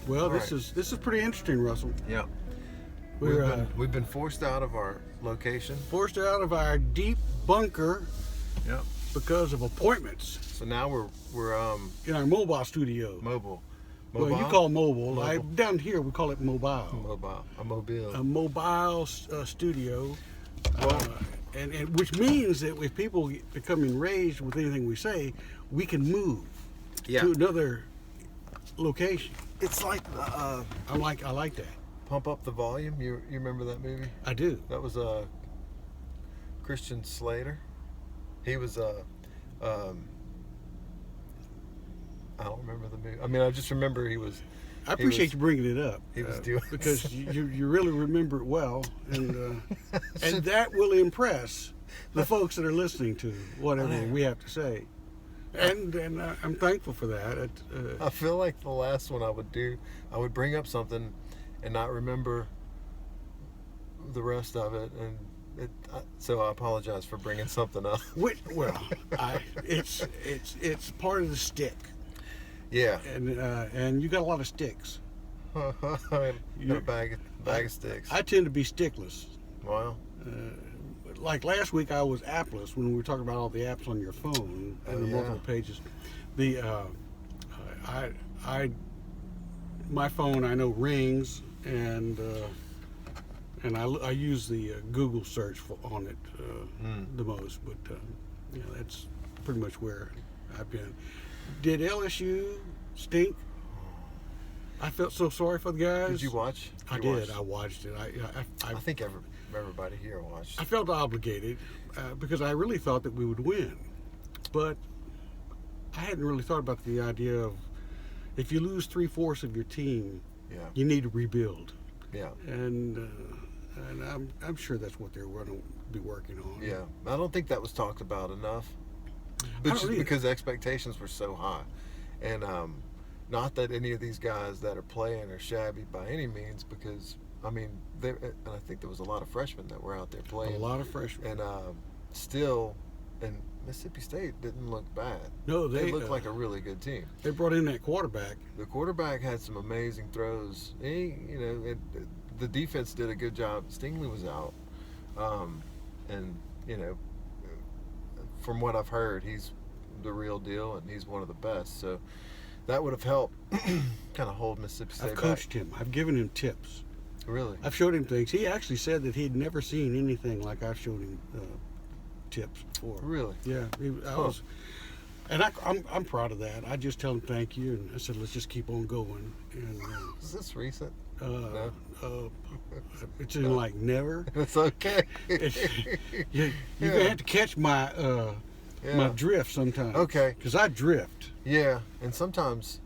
Well, All this is pretty interesting, Russell. Yeah. We've been forced out of our location. Forced out of our deep bunker Yep. because of appointments So now we're in our mobile studio. mobile. Well, you call mobile. Mobile. Down here we call it mobile. A mobile. A mobile studio, Well- and which means that if people become enraged with anything we say, we can move Yeah. to another location. It's like I like that. Pump Up the Volume. You remember that movie? I do. That was Christian Slater. He was I don't remember the movie. I mean, I just remember he was. I appreciate you bringing it up. He was doing because you really remember it well, and that will impress the folks that are listening to whatever we have to say, and I'm thankful for that. I feel like the last one I would bring up something and not remember the rest of it, and so I apologize for bringing something up. It's part of the stick. Yeah. And you got a lot of sticks. A bag of sticks. I tend to be stickless. Wow. Like last week, I was appless when we were talking about all the apps on your phone and the multiple pages. My phone I know rings, and I use the Google search on it the most. But that's pretty much where I've been. Did LSU stink? I felt so sorry for the guys. Did you watch? I did. I watched it. I think everybody here watched. I felt obligated because I really thought that we would win, but I hadn't really thought about the idea of if you lose 3/4 of your team, you need to rebuild. Yeah. And I'm sure that's what they're going to be working on. Yeah. I don't think that was talked about enough. Because expectations were so high, and not that any of these guys that are playing are shabby by any means. Because I mean, and I think there was a lot of freshmen that were out there playing. A lot of freshmen, and still, and Mississippi State didn't look bad. No, they looked like a really good team. They brought in that quarterback. The quarterback had some amazing throws. The defense did a good job. Stingley was out, and from what I've heard, he's the real deal, and he's one of the best. So that would have helped kind of hold Mississippi State I've coached him. I've given him tips. Really? I've showed him things. He actually said that he'd never seen anything like I've showed him tips before. Really? Yeah. And I'm proud of that. I just tell him thank you, and I said let's just keep on going. And is this recent? No. It's in like never. It's okay. You're gonna have to catch my my drift sometimes. Okay. Because I drift. Yeah, and sometimes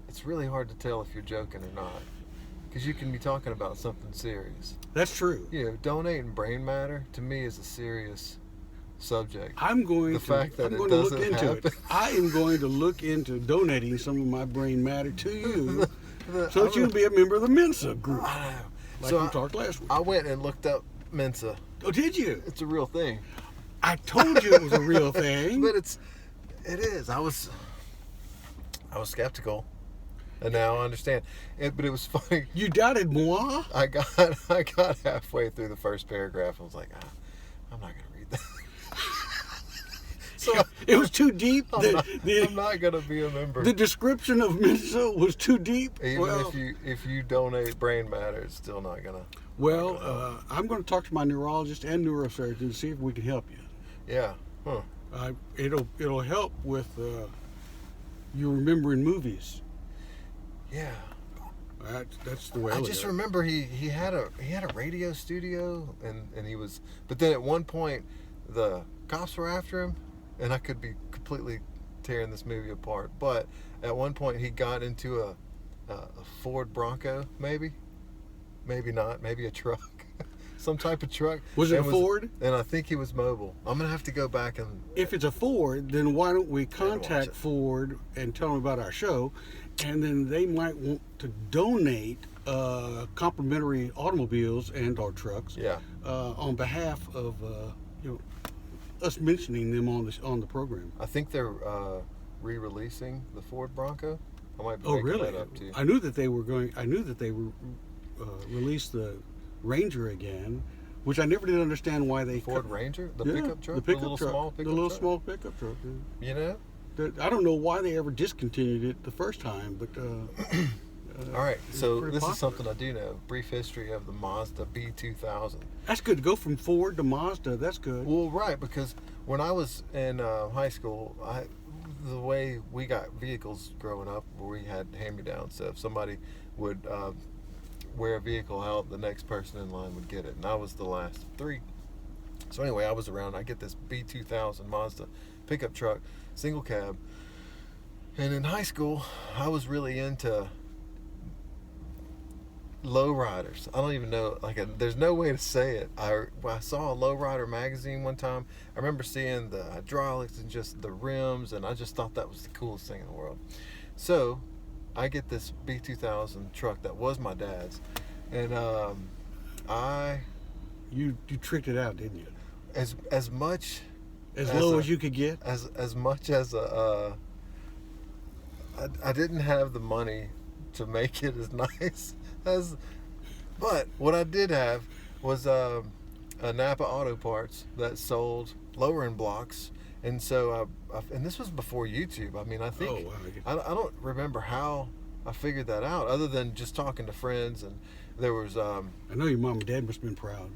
it's really hard to tell if you're joking or not, because you can be talking about something serious. That's true. Donating brain matter to me is a serious subject. I'm going to look into it. I am going to look into donating some of my brain matter to you, so that you can be a member of the Mensa group. I know. Like we talked last week. I went and looked up Mensa. Oh, did you? It's a real thing. I told you it was a real thing. But it is. I was skeptical, and now I understand. But it was funny. You doubted moi? I got halfway through the first paragraph. I was like, I'm not gonna read that. So it was too deep. I'm not gonna be a member. The description of Mensa was too deep. Even if you donate brain matter, it's still not gonna. Well, I'm going to talk to my neurologist and neurosurgeon to see if we can help you. Yeah. Huh. It'll help with you remembering movies. Yeah. That's the way. I just remember he had a radio studio, and he was. But then at one point, the cops were after him, and I could be completely tearing this movie apart. But at one point, he got into a Ford Bronco, maybe not, maybe a truck, some type of truck. Was it a Ford? And I think he was mobile. I'm gonna have to go back and. If it's a Ford, then why don't we contact Ford and tell them about our show, and then they might want to donate complimentary automobiles and/or trucks. Yeah. On behalf of us mentioning them on the program. I think they're re-releasing the Ford Bronco. I might be Oh, making really? that up too. I knew that they were going. I knew that they were released the Ranger again, which I never did understand why they. Ford Ranger, the Yeah, pickup truck, the pickup little truck, small pickup the little truck. small pickup truck. Yeah. You know. I don't know why they ever discontinued it the first time, but. All right, it's so pretty this popular. is something I do know. Brief history of the Mazda B2000. That's good to go from Ford to Mazda. That's good. Well, right, because when I was in high school, the way we got vehicles growing up, where we had hand-me-downs, so if somebody would wear a vehicle out, the next person in line would get it, and I was the last of three. So anyway, I was around. I get this B2000 Mazda pickup truck, single cab, and in high school, I was really into lowriders. I don't even know, there's no way to say it. I saw a lowrider magazine one time. I remember seeing the hydraulics and just the rims, and I just thought that was the coolest thing in the world. So I get this B2000 truck that was my dad's, and You tricked it out, didn't you? as much As low as you could get. as much as I didn't have the money to make it as nice as, but what I did have was a Napa Auto Parts that sold lower end blocks, and so and this was before YouTube. I mean, I think Oh, wow. I don't remember how I figured that out, other than just talking to friends, and there was I know your mom and dad must have been proud.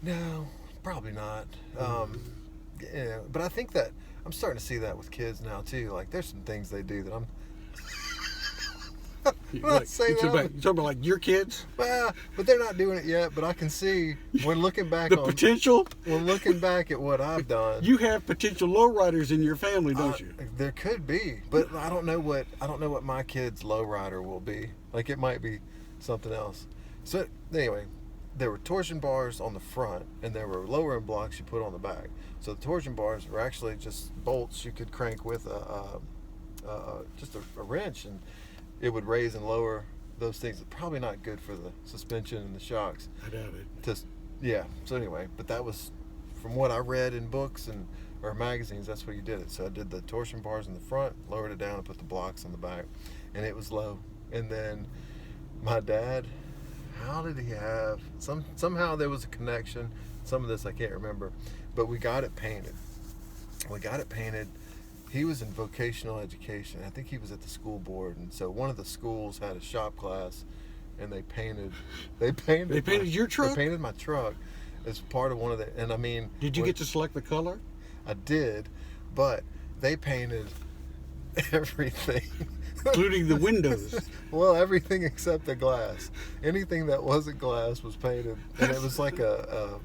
no, probably not. Yeah, but I think that I'm starting to see that with kids now too. Like, there's some things they do that I'm. I'm not saying you that. talking about like your kids? Well, but they're not doing it yet. But I can see when looking back The on potential? when looking back at what I've done. You have potential lowriders in your family, don't you? There could be, but I don't know what my kid's lowrider will be. Like, it might be something else. So anyway, there were torsion bars on the front, and there were lower end blocks you put on the back. So the torsion bars were actually just bolts you could crank with just a wrench, and it would raise and lower those things. It's probably not good for the suspension and the shocks. I doubt it. Just yeah. So anyway, but that was from what I read in books or magazines. That's what you did it. So I did the torsion bars in the front, lowered it down, and put the blocks on the back, and it was low. And then my dad, how did he have somehow there was a connection. Some of this I can't remember, but we got it painted. He was in vocational education. I think he was at the school board, and so one of the schools had a shop class, and they painted They painted your truck? They painted my truck as part of one of the. And I mean, Did you get to select the color? I did, but they painted everything, Including the windows. well, everything except the glass. Anything that wasn't glass was painted, and it was like a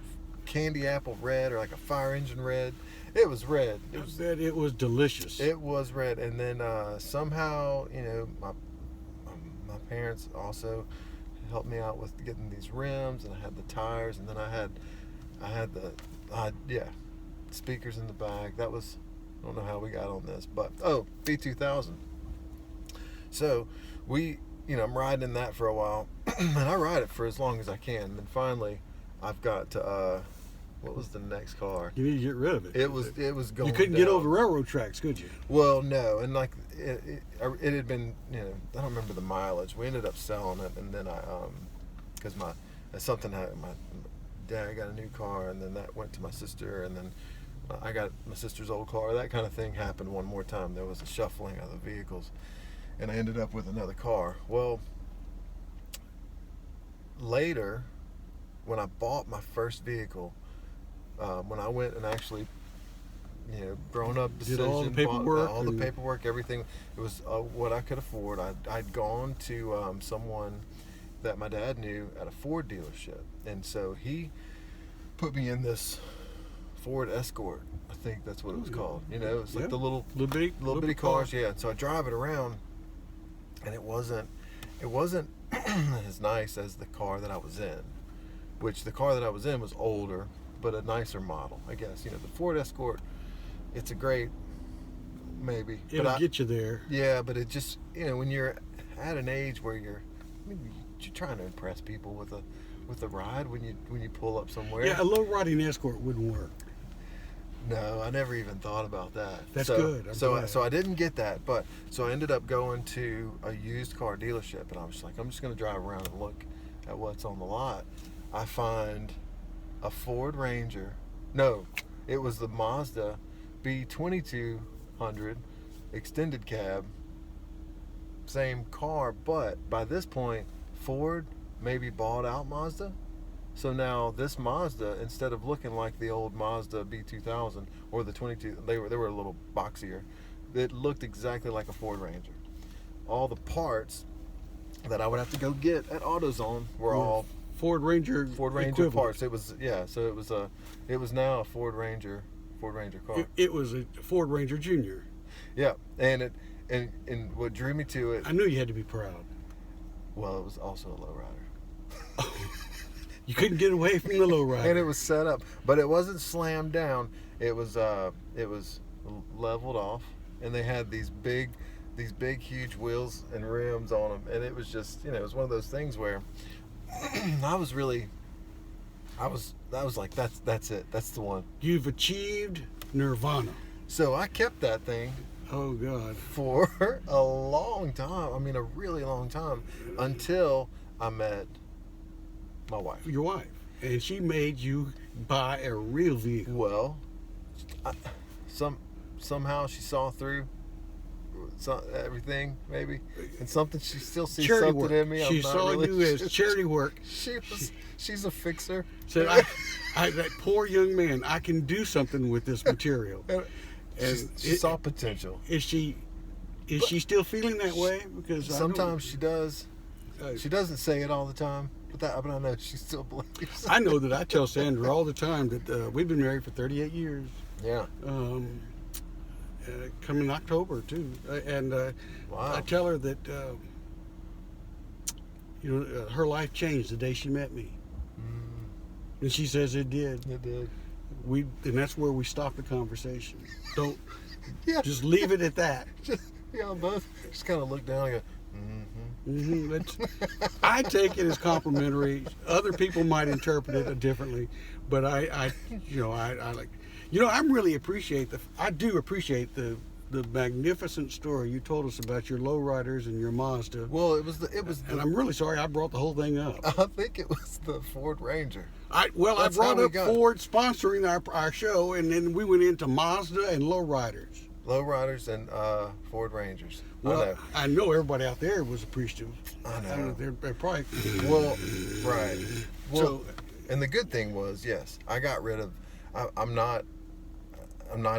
candy apple red or like a fire engine red. It was red. I bet it was delicious. It was red, and then somehow, my parents also helped me out with getting these rims, and I had the tires, and then I had the speakers in the back. That was, I don't know how we got on this, but B2000. So I'm riding in that for a while, and I ride it for as long as I can, and then finally I've got to what was the next car? You need to get rid of it. It was going. You couldn't get over railroad tracks, could you? Well, no, and like it had been, I don't remember the mileage. We ended up selling it, and then because my dad got a new car, and then that went to my sister, and then I got my sister's old car. That kind of thing happened one more time. There was a shuffling of the vehicles, and I ended up with another car. Well, later, when I bought my first vehicle, when I went and actually, grown up decision, Did all the paperwork, all the paperwork, everything. It was what I could afford. I'd gone to someone that my dad knew at a Ford dealership, and so he put me in this Ford Escort. I think that's what it was called. It's like the little bitty cars. Yeah. And so I drive it around, and it wasn't as nice as the car that I was in. Which the car that I was in was older, but a nicer model, I guess. The Ford Escort, it's a great, maybe. It'll get you there. Yeah, but it just, when you're at an age where you're trying to impress people with a ride when you pull up somewhere. Yeah, a low riding Escort wouldn't work. No, I never even thought about that. That's so, good. I'm so, glad. so I didn't get that, but so I ended up going to a used car dealership, and I was like, I'm just going to drive around and look at what's on the lot. I find a Ford Ranger. No, it was the Mazda B2200 extended cab. Same car, but by this point, Ford maybe bought out Mazda. So now this Mazda, instead of looking like the old Mazda B2000 or the 22, they were a little boxier. It looked exactly like a Ford Ranger. All the parts that I would have to go get at AutoZone were all Ford Ranger equivalent. parts. It was so it was now a Ford Ranger car. It was a Ford Ranger Junior. Yeah, and what drew me to it, I knew you had to be proud. well, it was also a lowrider. You couldn't get away from the lowrider. And it was set up, but it wasn't slammed down. It was leveled off, and they had these big, huge wheels and rims on them, and it was just, it was one of those things where I was like, that's it, that's the one. You've achieved nirvana. So I kept that thing Oh God. for a long time. I mean, a really long time, until I met my wife. Your wife, and she made you buy a real vehicle. Well, somehow she saw through everything, maybe, and something she still sees Charity something work. in me. She I'm not saw really you as sure. charity work. She's a fixer. Said, that poor young man, I can do something with this material. And She saw potential. Is she still feeling that way? Because Sometimes she does. I She doesn't say it all the time, but I know she still believes. I know that I tell Sandra all the time that we've been married for 38 years. Yeah. Coming October too, and Wow. I tell her that her life changed the day she met me, and she says it did. It did. And that's where we stop the conversation. Don't Yeah. just leave it at that. Both just kind of look down and go, I take it as complimentary. Other people might interpret it differently, but I like. I really appreciate I do appreciate the magnificent story you told us about your lowriders and your Mazda. Well, it was And I'm really sorry I brought the whole thing up. I think it was the Ford Ranger. I That's brought how we up got it. Ford sponsoring our show, and then we went into Mazda and lowriders. Lowriders and Ford Rangers. Well, I know everybody out there was appreciative. I know. They're probably Well, right. Well, So- and the good thing was, yes, I got rid of. I'm not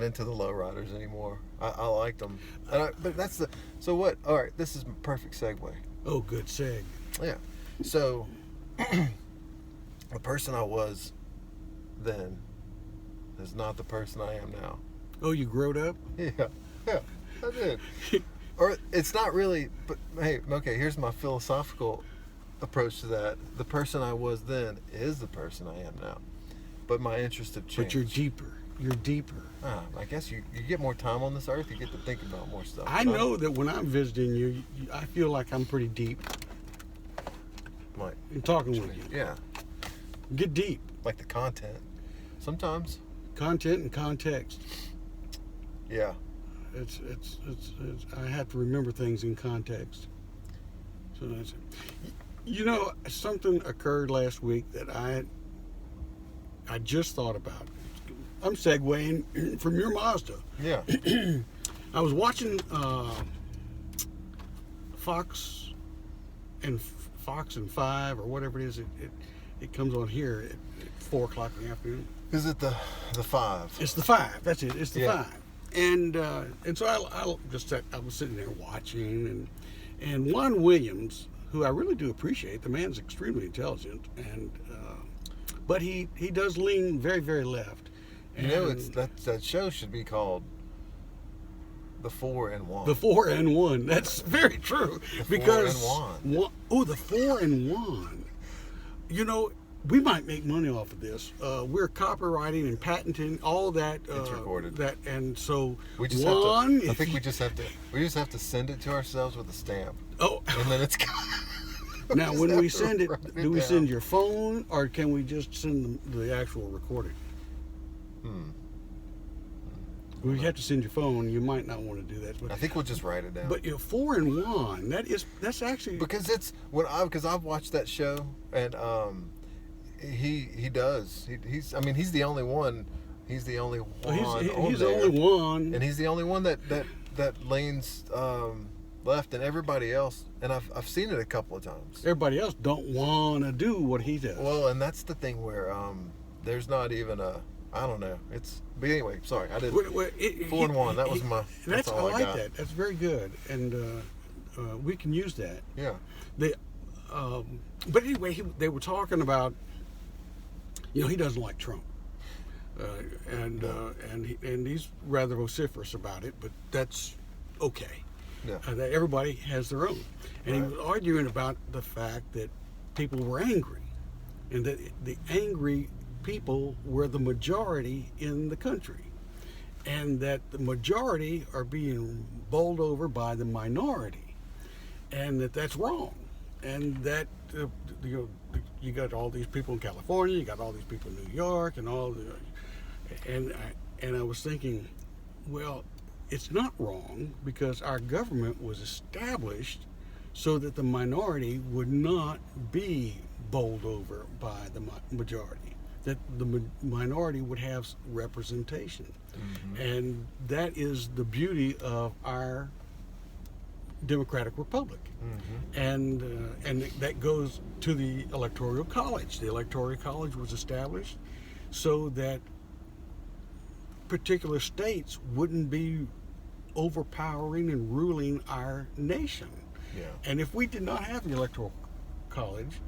into the lowriders anymore. I liked them, but that's the. So what? All right, this is a perfect segue. Oh, good seg. Yeah. So the person I was then is not the person I am now. Oh, you growed up? Yeah, I did. Or it's not really, but hey, okay, here's my philosophical approach to that. The person I was then is the person I am now. But my interests have changed. But you're deeper. You're deeper. I guess you get more time on this earth, you get to think about more stuff. I know that when I'm visiting you, I feel like I'm pretty deep Like, in talking with you. yeah, Get deep. like the content. Sometimes, Content and context. yeah. It's I have to remember things in context. So that's it. Something occurred last week that I just thought about. I'm segueing from your Mazda. Yeah. I was watching Fox and 5 or whatever it is. It comes on here at 4 o'clock in the afternoon. Is it the 5? It's the 5. That's it. It's the Yeah. 5. And so I was sitting there watching, and Juan Williams, who I really do appreciate, the man's extremely intelligent, and but he does lean very, very left. You know, it's that show should be called The 4 and 1. The 4 and 1. That's very true. The 4 because and 1. The 4 and 1. We might make money off of this. We're copywriting and patenting all that. It's recorded. That, and so We just Juan, have to. I think we just have to send it to ourselves with a stamp, Oh, and then it's. now just when have we to send it, write it do we down. send your phone or can we just send the actual recording? Well, you have to send your phone. You might not want to do that. But, I think we'll just write it down. but 4 and 1, that's actually because it's because I've watched that show, and he does. He's I mean, he's the only one. He's the only one. he's the only one. And he's the only one that leans left, and everybody else. And I've seen it a couple of times. Everybody else don't want to do what he does. Well, and that's the thing where there's not even a. I don't know. But anyway, sorry, I didn't. 4 and 1. That was my. That's all I like got. that. That's very good, and we can use that. Yeah. But anyway, they were talking about. He doesn't like Trump, and he's rather vociferous about it. But that's okay. Yeah. Everybody has their own, and he was arguing about the fact that people were angry, and that the angry people were the majority in the country, and that the majority are being bowled over by the minority, and that's wrong, and that you got all these people in California, you got all these people in New York, and and I was thinking, well, it's not wrong, because our government was established so that the minority would not be bowled over by the majority, that the minority would have representation. Mm-hmm. And that is the beauty of our democratic republic. Mm-hmm. And that goes to the Electoral College. The Electoral College was established so that particular states wouldn't be overpowering and ruling our nation. Yeah. And if we did not have the Electoral College,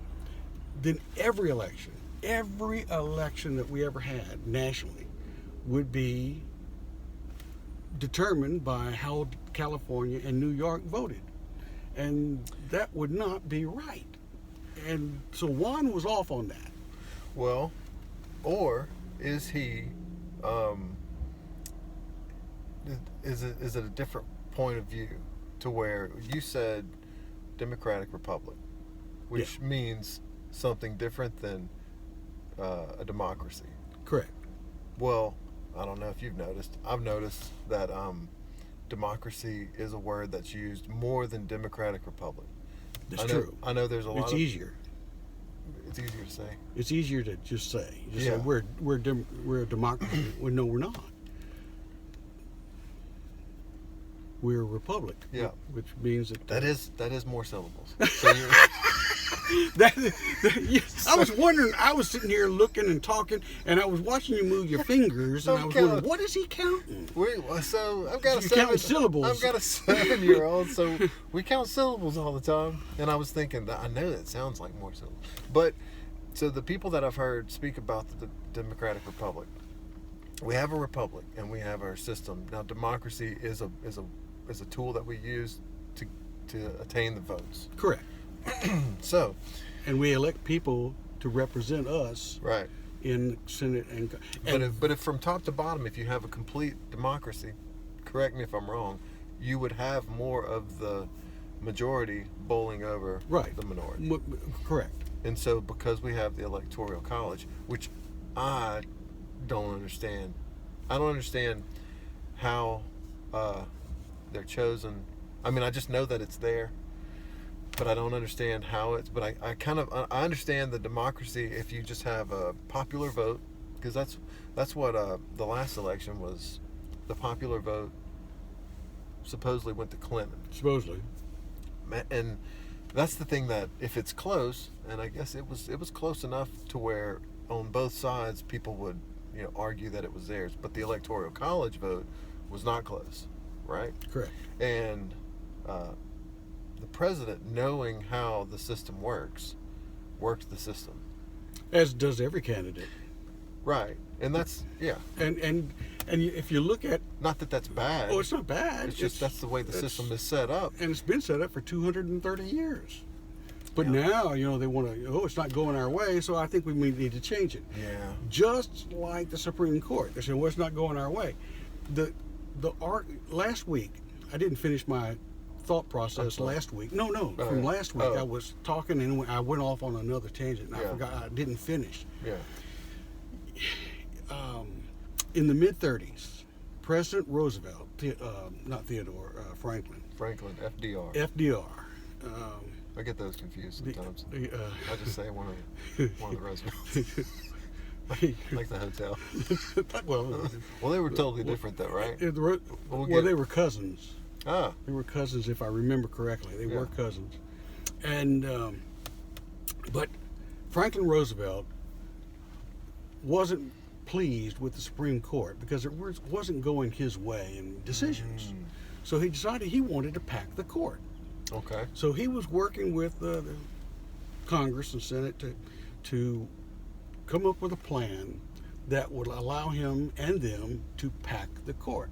then every election that we ever had nationally would be determined by how California and New York voted. And that would not be right. And so Juan was off on that. Well, or is he, is it a different point of view to where you said Democratic Republic, which means something different than a democracy? Correct. Well, I don't know if you've noticed. I've noticed that democracy is a word that's used more than Democratic Republic. That's true. I know there's a lot. It's easier. It's easier to say. It's easier to just say. Say we're a democracy. Well, no, we're not. We're a republic. Yeah. Which means that is more syllables. So I was wondering. I was sitting here looking and talking, and I was watching you move your fingers, and I was wondering, what is he counting? So I've got counting syllables. I've got a 7-year-old, so we count syllables all the time. And I was thinking that I know that sounds like more syllables, but so the people that I've heard speak about the Democratic Republic, we have a republic and we have our system. Now, democracy is a tool that we use to attain the votes. Correct. So, and we elect people to represent us, right, in Senate but if from top to bottom, if you have a complete democracy, correct me if I'm wrong, you would have more of the majority bowling over the minority. Correct. And so, because we have the Electoral College, which I don't understand, how they're chosen. I mean, I just know that it's there, but I don't understand how it's. But I understand the democracy if you just have a popular vote, because that's what the last election was. The popular vote supposedly went to Clinton. Supposedly. And that's the thing, that if it's close, and I guess it was close enough to where on both sides people would argue that it was theirs, but the Electoral College vote was not close, right? Correct. And the president, knowing how the system works, worked the system. As does every candidate. Right. And that's, And if you look at... Not that that's bad. Oh, it's not bad. It's just that's the way the system is set up. And it's been set up for 230 years. But now, they want to, it's not going our way, so I think we need to change it. Yeah. Just like the Supreme Court. They said, well, it's not going our way. Last week, I didn't finish my thought process last week. No, from last week I was talking and I went off on another tangent and I forgot, I didn't finish. Yeah. In the mid-30s, President Roosevelt, not Theodore, Franklin, FDR. FDR. I get those confused sometimes. The, I just say one of the residents. Like the hotel. Well, they were totally different though, right? They were cousins. Ah. They were cousins, if I remember correctly. They were cousins. And, but Franklin Roosevelt wasn't pleased with the Supreme Court because it wasn't going his way in decisions. So he decided he wanted to pack the court. Okay. So he was working with the Congress and Senate to come up with a plan that would allow him and them to pack the court.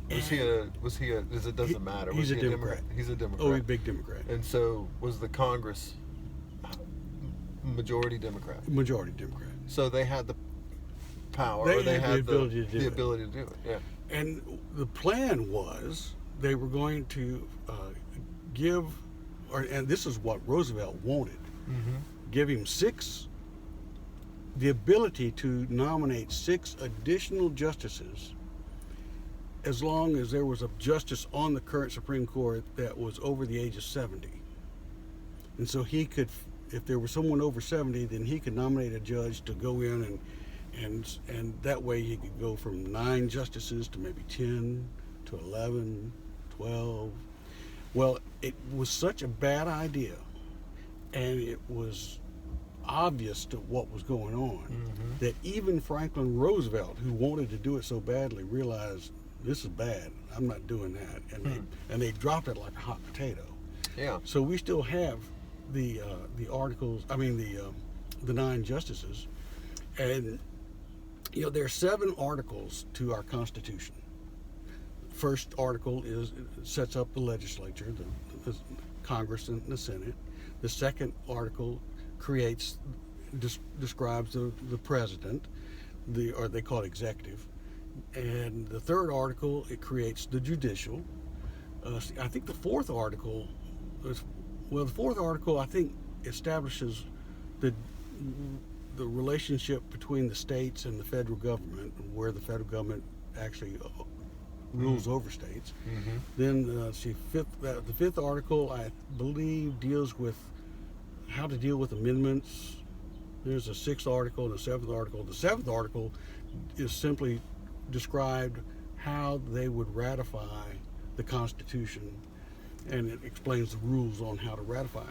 Does it doesn't matter. He's a Democrat. He's a Democrat. Oh, he's a big Democrat. And so was the Congress majority Democrat? Majority Democrat. So they had the power. They had the ability to do it. Yeah. And the plan was they were going to and this is what Roosevelt wanted, give him the ability to nominate 6 additional justices as long as there was a justice on the current Supreme Court that was over the age of 70. And so he could, if there was someone over 70, then he could nominate a judge to go in and that way he could go from 9 justices to maybe 10 to 11, 12. Well, it was such a bad idea, and it was obvious to what was going on, that even Franklin Roosevelt, who wanted to do it so badly, realized this is bad. I'm not doing that, and they dropped it like a hot potato. Yeah. So we still have the articles. I mean the 9 justices, and there are 7 articles to our Constitution. First article sets up the legislature, the Congress and the Senate. The second article describes the president, or they call it executive. And the third article, it creates the judicial. I think the fourth article I think establishes the relationship between the states and the federal government, where the federal government actually rules over states. Then the fifth article, I believe, deals with how to deal with amendments. There's a 6th article and a 7th article. The 7th article is simply described how they would ratify the Constitution, and it explains the rules on how to ratify.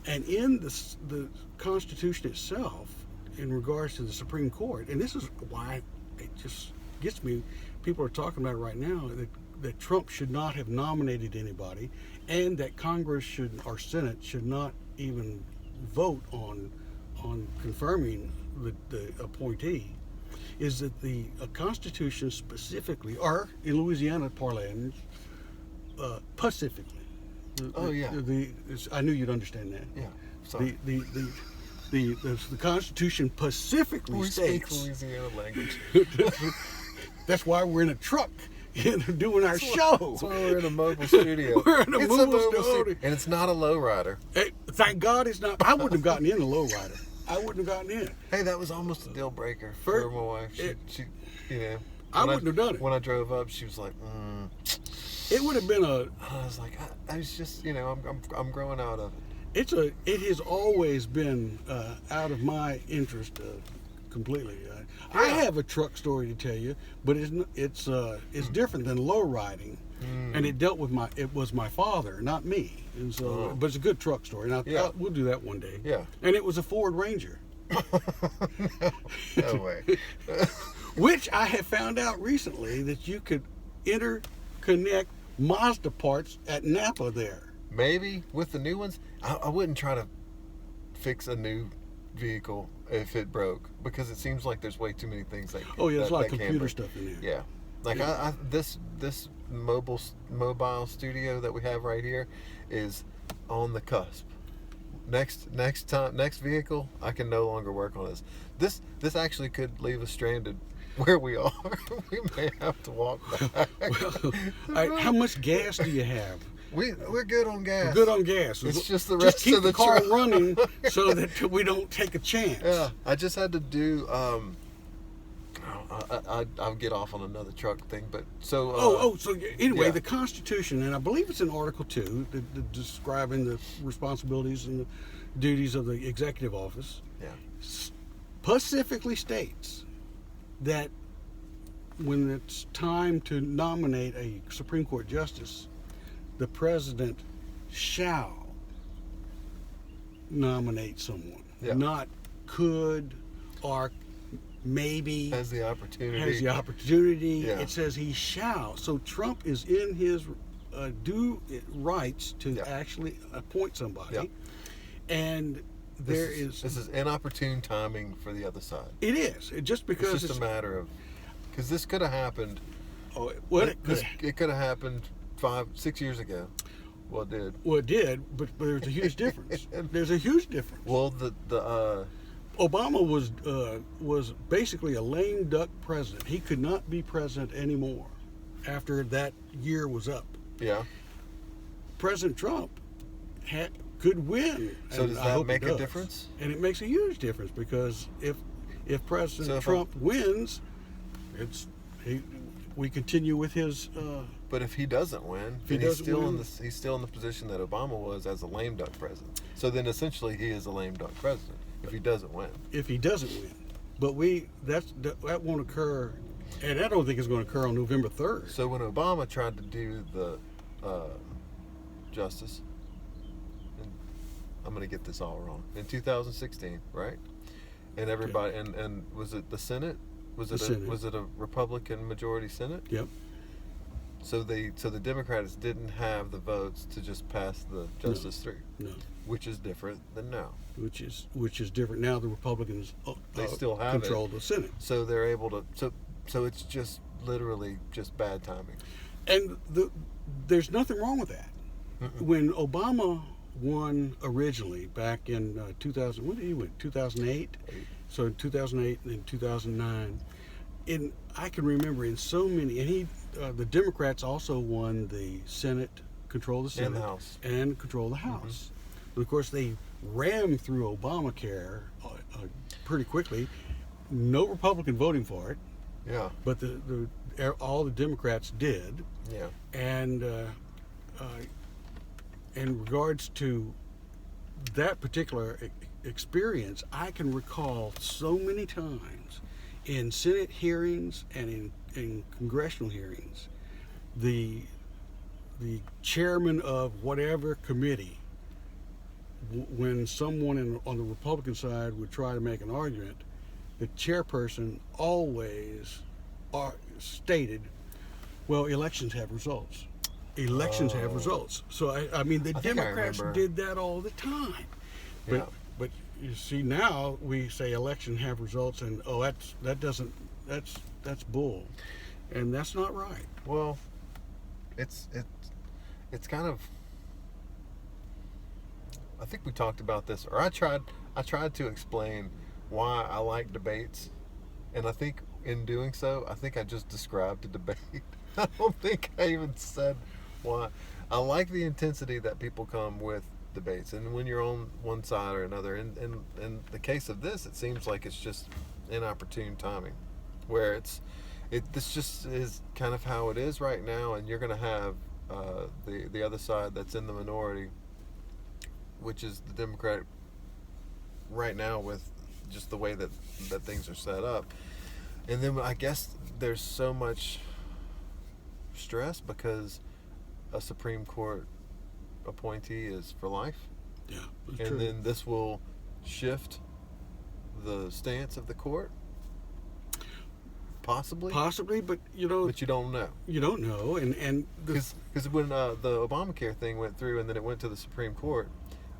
And in the Constitution itself, in regards to the Supreme Court, and this is why it just gets me, people are talking about it right now, that Trump should not have nominated anybody, and that Congress or Senate should not even vote on confirming the appointee, is that the Constitution specifically, or in Louisiana parlance, pacifically. I knew you'd understand that. Yeah. Sorry. The Constitution pacifically states. We speak Louisiana language. That's why we're in a truck doing our show. That's why we're in a mobile studio. We're in a mobile studio. And it's not a lowrider. Hey, thank God it's not. I wouldn't have gotten in a lowrider. I wouldn't have gotten in. Hey, that was almost a deal breaker for my wife. She I wouldn't have done it. When I drove up, she was like, It would have been I was like, I was just, I'm growing out of it. It has always been out of my interest completely. I have a truck story to tell you, but it's different than low riding, and it was my father, not me, and so but it's a good truck story. And we'll do that one day. Yeah. And it was a Ford Ranger. No way. Which I have found out recently that you could interconnect Mazda parts at Napa there. Maybe with the new ones, I wouldn't try to fix a new vehicle if it broke, because it seems like there's way too many things that there's a lot of computer stuff in there. Yeah, like this mobile studio that we have right here is on the cusp. Next vehicle, I can no longer work on this actually could leave us stranded where we are. We may have to walk back. Well, how much gas do you have? We're good on gas. We're good on gas. It's just the rest keep of the car truck running so that we don't take a chance. Yeah, I just had to do I'll get off on another truck thing, but so. So anyway, yeah. the Constitution, and I believe it's in Article 2, describing the responsibilities and the duties of the executive office, Yeah. specifically states that when it's time to nominate a Supreme Court justice, the president shall nominate someone, Yeah. not could or maybe. Has the opportunity. Yeah. It says he shall. So Trump is in his due rights to Yeah. actually appoint somebody. Yeah. And This is inopportune timing for the other side. It is. Just because It's just a matter of, because this could have happened. It could have happened 5-6 years ago. Well, it did. Well, it did, but there's a huge difference. There's a huge difference. Well, Obama was basically a lame duck president. He could not be president anymore after that year was up. yeah. President Trump could win. So and does I that hope make it a does. difference? And it makes a huge difference because if President Trump wins, we continue with his. But if he doesn't win, If he then doesn't win- he's still in the position that Obama was as a lame duck president. So then essentially he is a lame duck president if he doesn't win. If he doesn't win, but that won't occur, and I don't think it's going to occur on November 3rd. So when Obama tried to do the justice, and I'm going to get this all wrong, in 2016, right? And everybody, and was it the Senate? Was it a Republican majority Senate? Yep. So the Democrats didn't have the votes to just pass the Justice 3, No. which is different than now. Which is different now. The Republicans They still have control the Senate, So they're able to. So it's just literally just bad timing. and there's nothing wrong with that. When Obama won originally back in 2000, when did he win? 2008. So in 2008 and 2009, I can remember in so many, and the Democrats also won the Senate, control the Senate, And the House. and control the House. And of course, they rammed through Obamacare pretty quickly. No Republican voting for it, Yeah. but all the Democrats did. Yeah. And in regards to that particular experience, I can recall so many times in Senate hearings and in congressional hearings, the chairman of whatever committee, when someone on the Republican side would try to make an argument, the chairperson always stated, well, elections have results. Elections have results. So, I mean, the I think I Democrats remember. did that all the time. Yeah. But you see, now we say election have results, and that's bull. And that's not right. Well, it's kind of. I think we talked about this, or I tried to explain why I like debates, and I think in doing so, I think I just described a debate. I don't think I even said why. I like the intensity that people come with debates, and when you're on one side or another. In the case of this, it seems like it's just inopportune timing, where this just is kind of how it is right now, and you're going to have the other side that's in the minority, which is the Democrat right now, with just the way that things are set up. And then I guess there's so much stress because a Supreme Court appointee is for life. Yeah, that's And true. then this will shift the stance of the court, possibly, Possibly, but you know, but you don't know. you don't know. And Because when the Obamacare thing went through and then it went to the Supreme Court,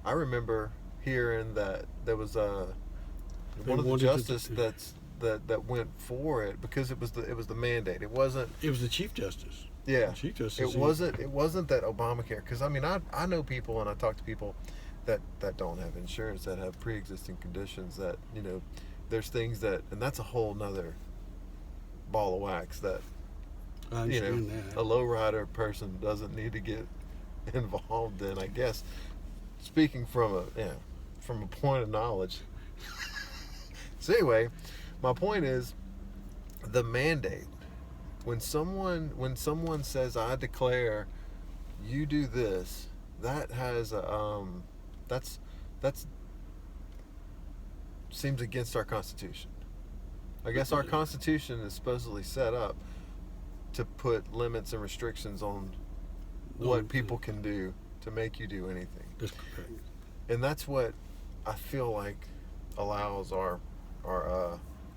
I remember hearing that there was one of the wanted to- justices that went for it because it was the mandate. It wasn't. it was the Chief Justice. Yeah, The Chief Justice. it wasn't that Obamacare, because I mean I know people and I talk to people that don't have insurance, that have pre-existing conditions, that there's things that, and that's a whole nother ball of wax that I understand that. a lowrider person doesn't need to get involved in, I guess, speaking from a point of knowledge. So anyway, my point is the mandate. When someone says, "I declare, you do this," that has that's seems against our Constitution. I guess our Constitution is supposedly set up to put limits and restrictions on what people can do to make you do anything. That's correct. And that's what I feel like allows our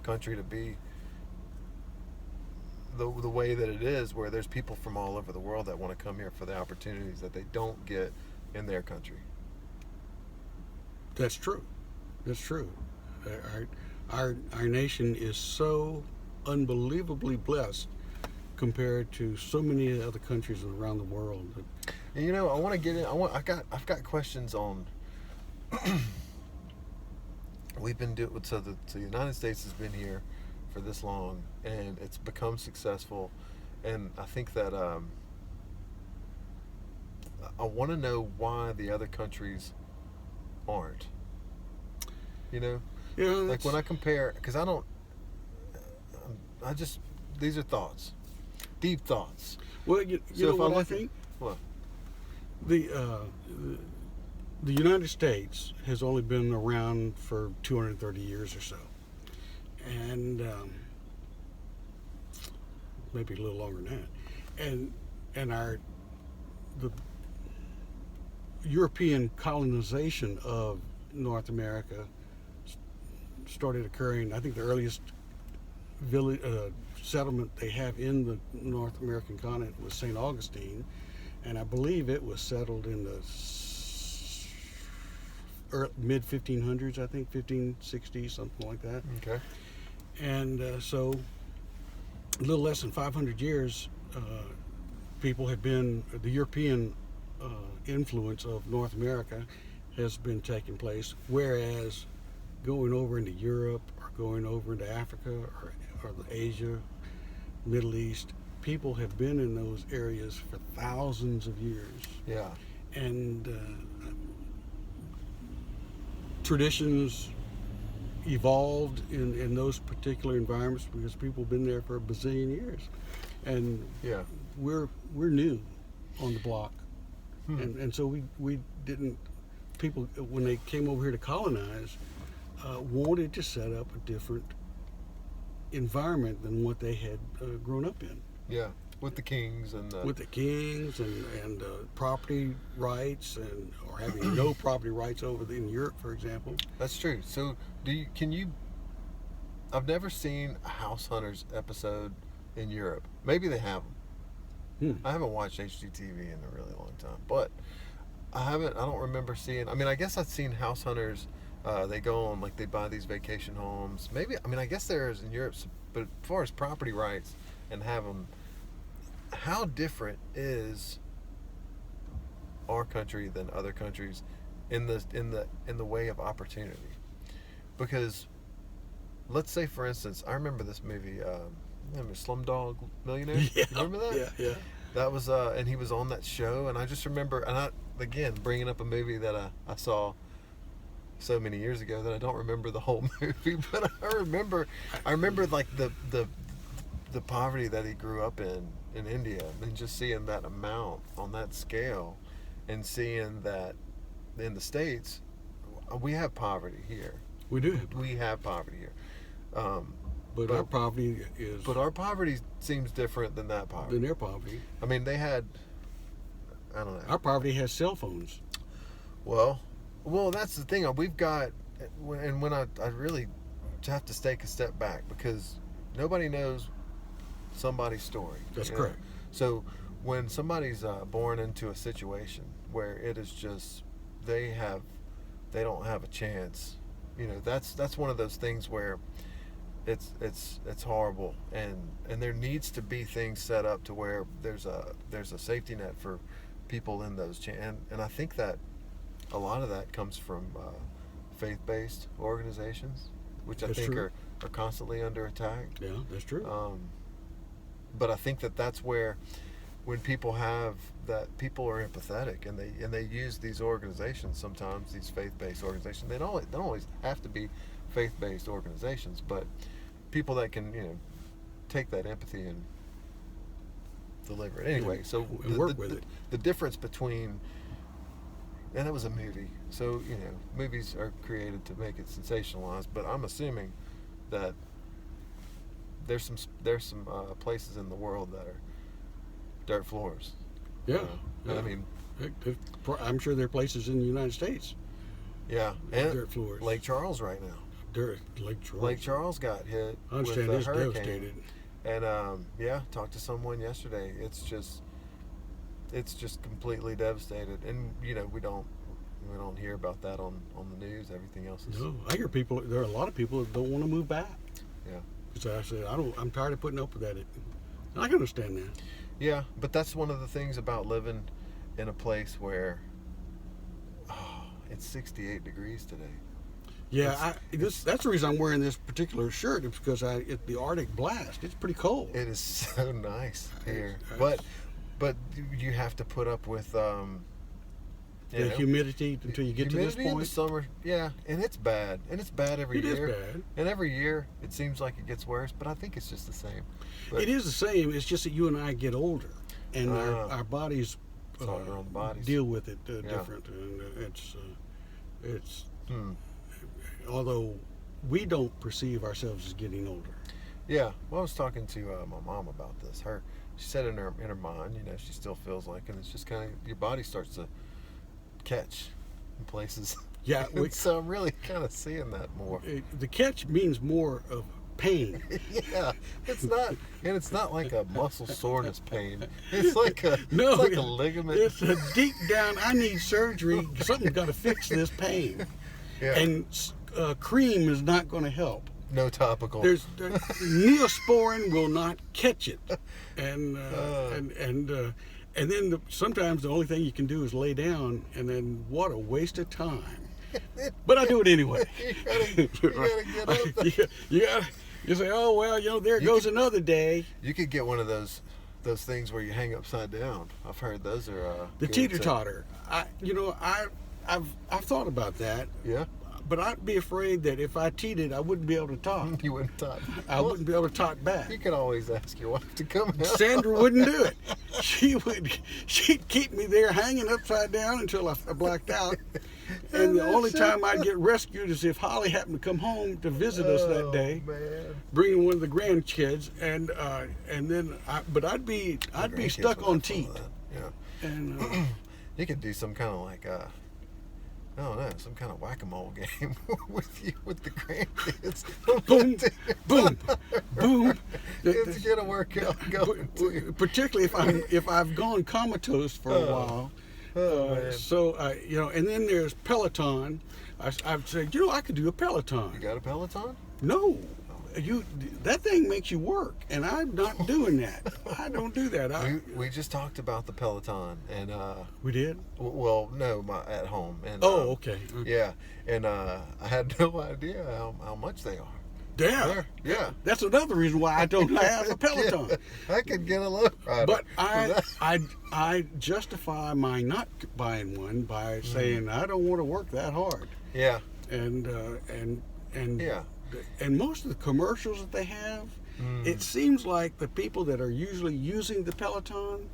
country to be the way that it is, where there's people from all over the world that want to come here for the opportunities that they don't get in their country. That's true. That's true. Our nation is so unbelievably blessed compared to so many other countries around the world. And I want to get in. I've got questions on. We've been doing so. The United States has been here for this long, and it's become successful. And I think that I want to know why the other countries aren't. Yeah, Like when I compare, because these are thoughts, deep thoughts. well, you So know if what I I look think? What? The United States has only been around for 230 years or so, and maybe a little longer than that. And the European colonization of North America started occurring. I think the earliest village settlement they have in the North American continent was St. Augustine, and I believe it was settled in the mid 1500s. I think 1560, something like that. Okay. And so, a little less than 500 years, people had been the European influence of North America has been taking place, whereas going over into Europe or going over into Africa or Asia, Middle East, people have been in those areas for thousands of years. Yeah. And traditions evolved in those particular environments because people have been there for a bazillion years. And Yeah. we're new on the block. And so we didn't, people, when they came over here to colonize, wanted to set up a different environment than what they had grown up in. Yeah. With the kings and With the kings and property rights or having no property rights over in Europe, for example. That's true. So I've never seen a House Hunters episode in Europe. Maybe they have them. I haven't watched HGTV in a really long time, but I don't remember seeing. I mean, I guess I've seen House Hunters. They go on, like, they buy these vacation homes. Maybe, I mean, I guess there is in Europe, but as far as property rights and have them, how different is our country than other countries in the way of opportunity? Because let's say, for instance, I remember this movie, Slumdog Millionaire. Yeah, You remember that? Yeah. That was, and he was on that show, and I just remember, again, bringing up a movie that I saw so many years ago that I don't remember the whole movie, but I remember like the poverty that he grew up in India, and just seeing that amount on that scale, and seeing that in the States, we have poverty here. We do. We have poverty here. But our poverty is. But our poverty seems different than that poverty. Than their poverty. I mean, they had. I don't know. Our poverty has cell phones. Well, that's the thing. We've got, and when I really have to take a step back, because nobody knows somebody's story. That's correct. So when somebody's born into a situation where it is just they don't have a chance, that's one of those things where it's horrible, and there needs to be things set up to where there's a safety net for people in those and I think that a lot of that comes from faith-based organizations, which That's I think true. are constantly under attack. Yeah, that's true. But I think that's where, when people have that, people are empathetic, and they use these organizations, sometimes these faith-based organizations. They don't always have to be faith-based organizations, but people that can take that empathy and deliver it. Anyway, so And work with it. The difference between, and that was a movie, so movies are created to make it sensationalized. But I'm assuming that there's some places in the world that are dirt floors. Yeah. I mean, I'm sure there are places in the United States. yeah, and Dirt floors. Lake Charles right now. Lake Charles. Lake Charles got hit I understand with a it's hurricane. devastated. And talked to someone yesterday. It's just completely devastated. And we don't hear about that on the news. Everything else is. No, I hear there are a lot of people that don't want to move back. Yeah. So I said, I'm tired of putting up with that. And I can understand that. Yeah, but that's one of the things about living in a place where it's 68 degrees today. Yeah, that's the reason I'm wearing this particular shirt. It's because it's the Arctic blast. It's pretty cold. It is so nice here, It's- but you have to put up with the humidity until you get to this humidity in the point. summer. Yeah, and it's bad, every It is year. bad. And every year it seems like it gets worse, but I think it's just the same. But It is the same. It's just that you and I get older, and Ah. our bodies It's all our own bodies. deal with it different. And it's Hmm. although we don't perceive ourselves as getting older. Yeah, well, I was talking to my mom about this. She said in her mind, she still feels like, and it's just kind of your body starts to catch in places. Yeah, So I'm really kind of seeing that more. the catch means more of pain. Yeah, it's not like a muscle soreness pain. It's like a No, it's like a ligament. It's a deep down. I need surgery. Something's got to fix this pain. Yeah. And cream is not going to help. No topical. Neosporin will not catch it, and then sometimes the only thing you can do is lay down, and then what a waste of time. But I do it anyway. You gotta get up. You say, oh well, there goes another day. You could get one of those things where you hang upside down. I've heard those are The good teeter totter. I've thought about that. Yeah. But I'd be afraid that if I teeted, I wouldn't be able to talk. You wouldn't talk. I wouldn't be able to talk back. You could always ask your wife to come out. Sandra wouldn't do it. She'd keep me there hanging upside down until I blacked out. And the only time I'd get rescued is if Holly happened to come home to visit us that day, Man. bringing one of the grandkids, and then I'd be Grandkids stuck would on have fun teeth. with that. Yeah. And You could do some kind of like I don't know, some kind of whack-a-mole game with the grandkids. boom, boom, boom. It's get a workout going too. Particularly if I've gone comatose for a while. Man. So and then there's Peloton. I've said, I could do a Peloton. You got a Peloton? No, that thing makes you work, and I'm not doing that. I don't do that. We just talked about the Peloton, and We did? well, no, at home, and Okay. yeah, and I had no idea how much they are. Yeah. Yeah. That's another reason why I don't have a Peloton. Yeah, I could get a low rider. But I justify my not buying one by saying I don't want to work that hard. Yeah. And Yeah. and most of the commercials that they have, it seems like the people that are usually using the Peloton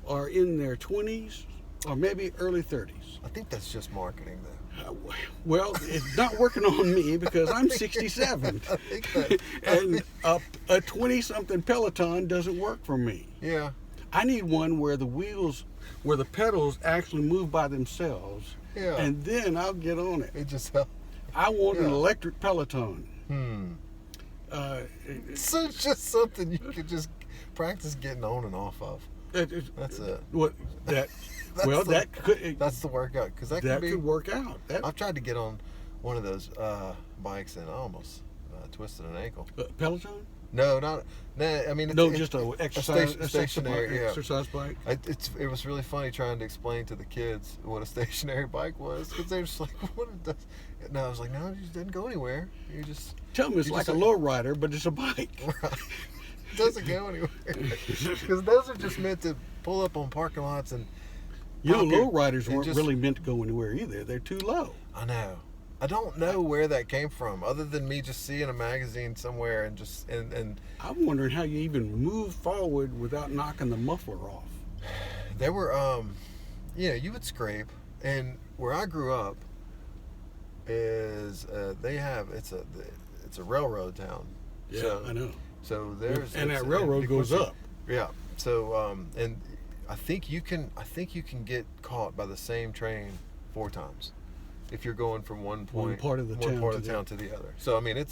are in their 20s or maybe early 30s. I think that's just marketing, though. Well, it's not working on me because I'm 67, I think that. and a 20-something Peloton doesn't work for me. Yeah. I need one where the pedals actually move by themselves, Yeah. and then I'll get on it. It just helps. I want an Yeah. electric Peloton. So it's just something you could just practice getting on and off of. That's it. What that? That's Well, the- that could That's the workout, because that that could be. could work out. I've tried to get on one of those bikes and I almost twisted an ankle. Peloton? No, not. Nah, I mean, No, just a exercise, stationary. Yeah. exercise bike. It was really funny trying to explain to the kids what a stationary bike was, because they're just like, "What it does?" And I was like, "No, it just didn't go anywhere. You just Tell them it's you like a just- low rider, but it's a bike. it doesn't go anywhere." Because those are just meant to pull up on parking lots and. You know, pop your- low riders and weren't just- really meant to go anywhere either. They're too low. I know, I don't know where that came from, other than me just seeing a magazine somewhere and just and I'm wondering how you even move forward without knocking the muffler off. there were you would scrape, and where I grew up is it's a railroad town. Yeah, So, I know. So there's And it's- that railroad it goes was- up. Yeah. So and I think you can get caught by the same train 4 times if you're going from one part of the town to the other. So I mean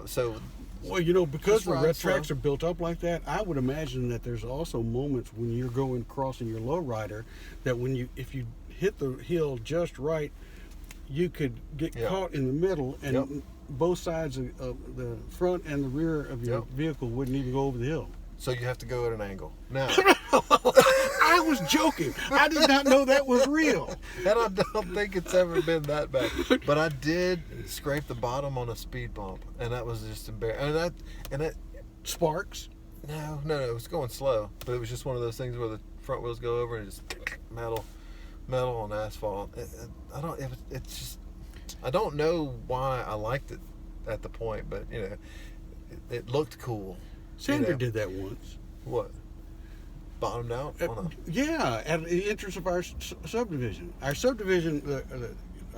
so Well, you know, because Just the ride red slow. tracks are built up like that, I would imagine that there's also moments when you're crossing your lowrider that if you hit the hill just right, you could get Yeah. caught in the middle, and Yep. both sides of the front and the rear of your Yep. vehicle wouldn't even go over the hill. so you have to go at an angle. Now, I was joking. I did not know that was real. and I don't think it's ever been that bad. But I did scrape the bottom on a speed bump, and that was just embarrassing. And that Sparks. no, it was going slow, but it was just one of those things where the front wheels go over and just metal on asphalt. It's just I don't know why I liked it at the point, but it looked cool. Sandra did that once. What? Bottomed out on Yeah, at the entrance of our subdivision. Our subdivision, the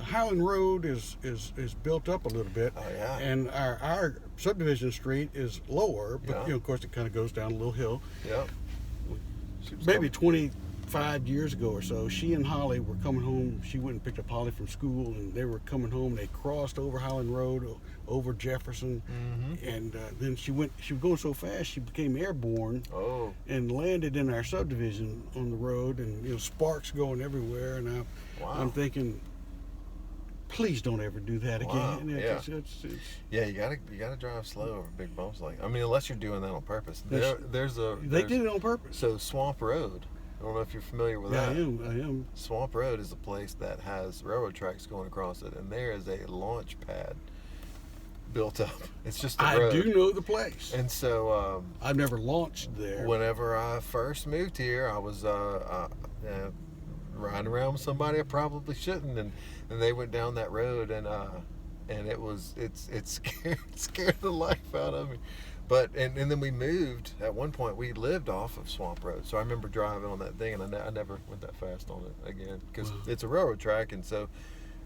Highland Road is built up a little bit. Oh, yeah. And our subdivision street is lower, but Yeah. of course it kind of goes down a little hill. Yeah. Maybe 25 years ago or so, she and Holly were coming home. She went and picked up Holly from school, and they were coming home. They crossed over Highland Road, over Jefferson, and then she was going so fast she became airborne. Oh. And landed in our subdivision on the road, and sparks going everywhere. And Wow. I'm thinking, please don't ever do that Wow, again. yeah. It's Yeah, you gotta drive slow over big bumps unless you're doing that on purpose. They There's did it on purpose. So Swamp Road. I don't know if you're familiar with Yeah, that. I am. Swamp Road is a place that has railroad tracks going across it, and there is a launch pad built up. It's just a I road. do know the place. And so I've never launched there. whenever I first moved here, I was riding around with somebody I probably shouldn't, and they went down that road, and it scared the life out of me. But and then we moved. At one point, we lived off of Swamp Road, so I remember driving on that thing, and I never went that fast on it again because Wow. it's a railroad track. And so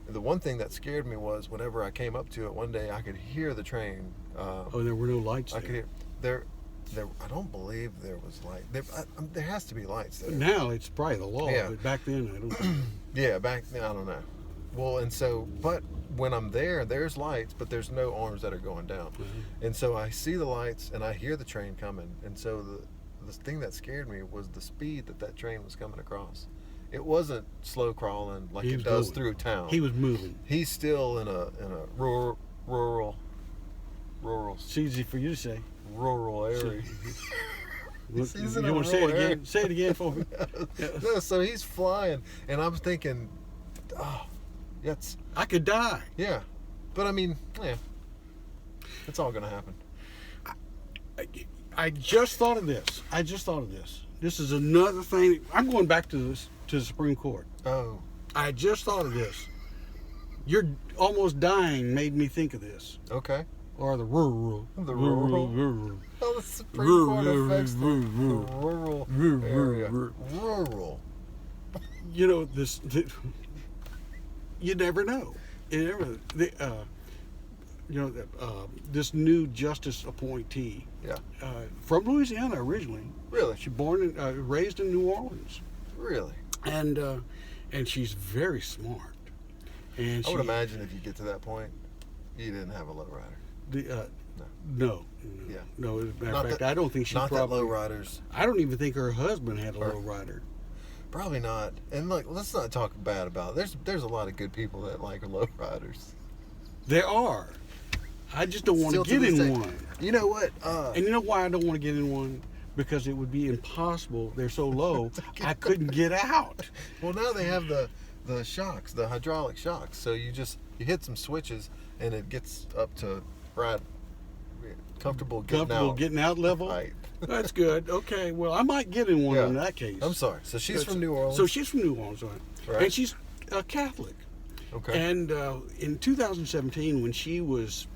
the one thing that scared me was whenever I came up to it one day, I could hear the train. Oh, there were no lights I there. could hear there. I don't believe there was light. There has to be lights there. Now it's probably the law, Yeah. but back then I don't think. Yeah, back then I don't know. Well, and so, but when I'm there, there's lights, but there's no arms that are going down. And so I see the lights and I hear the train coming. And so the thing that scared me was the speed that train was coming across. It wasn't slow crawling like He it was does going. through town. He was moving. He's still in a rural It's easy for you to say. area. Look, He's in you a want to say it rural area. again? Say it again for me. No, so he's flying, and I'm thinking, oh, that's I could die. yeah. But I mean, yeah, it's all gonna happen. I just thought of this. This is another thing. I'm going back to the Supreme Court. Oh, I just thought of this. You're almost dying made me think of this. okay. Or the rural. The rural. Oh, the Supreme Court affects the rural area. Rural. You know this. You never know. This new justice appointee Yeah. from Louisiana originally. Really? She raised in New Orleans, Really? and she's very smart. And I would imagine if you get to that point, you didn't have a lowrider. No. Yeah. No. As a matter Not of fact, that- I don't think she Not probably. that lowriders. I don't even think her husband had a Or- lowrider. Probably not. And look, let's not talk bad about it. There's a lot of good people that like lowriders. There are. I just don't want to Still get this in day. one. You know what? And you know why I don't want to get in one? Because it would be impossible. They're so low, I couldn't get out. Well, now they have the shocks, the hydraulic shocks. So you hit some switches and it gets up to right comfortable Getting out level. Right. That's good. Okay. Well, I might get in one Yeah. in that case. I'm sorry. So she's from New Orleans. So she's from New Orleans, Right. and she's a Catholic. Okay. And in 2017, when she was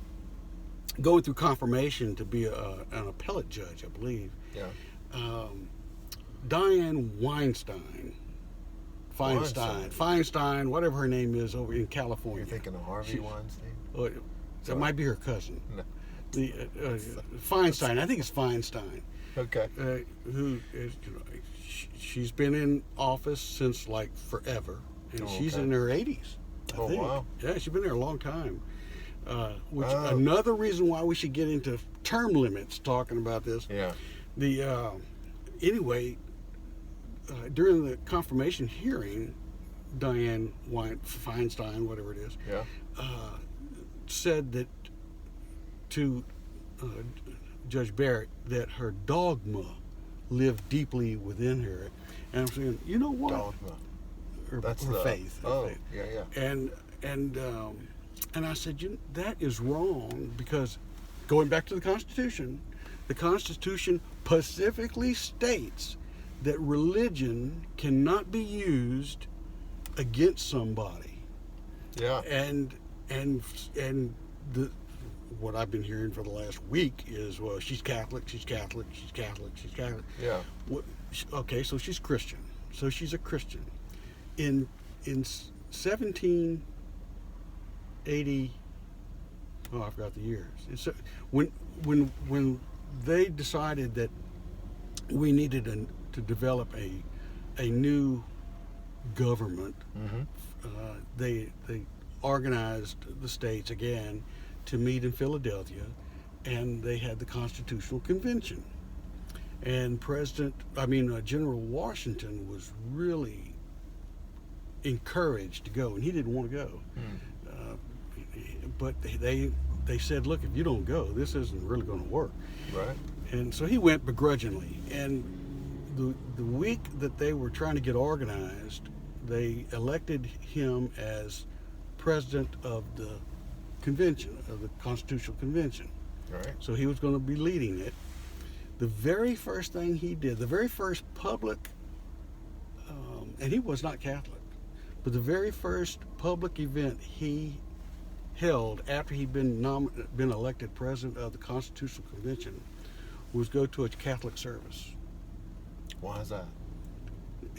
going through confirmation to be an appellate judge, I believe, Yeah. Diane Feinstein, whatever her name is, over in California. You're thinking of Harvey Weinstein? That might be her cousin. No. The Feinstein, I think it's Feinstein. Okay. Who is, she's been in office since like forever, and she's in her 80s. I think. Wow. Yeah, she's been there a long time. Another reason why we should get into term limits talking about this. Yeah. Anyway, during the confirmation hearing, Diane Feinstein, whatever it is, Yeah. said that to Judge Barrett that her dogma lived deeply within her, and I'm saying, you know what? Dogma. That's her the faith. Her Oh, faith. yeah. And I said, that is wrong, because going back to the Constitution specifically states that religion cannot be used against somebody. Yeah. And the what I've been hearing for the last week is, well, she's Catholic. Yeah. Okay, so she's Christian. So she's a Christian. In 1780, I forgot the years. It's when they decided that we needed to develop a new government, they organized the states again to meet in Philadelphia, and they had the Constitutional Convention. And General Washington was really encouraged to go, and he didn't want to go. But they said, look, if you don't go, this isn't really going to work. Right. And so he went begrudgingly. And the week that they were trying to get organized, they elected him as president of the convention, of the Constitutional Convention. Right. So he was going to be leading it. The very first thing he did, the very first public, and he was not Catholic, but the very first public event he held after he'd been elected president of the Constitutional Convention was go to a Catholic service. Why is that?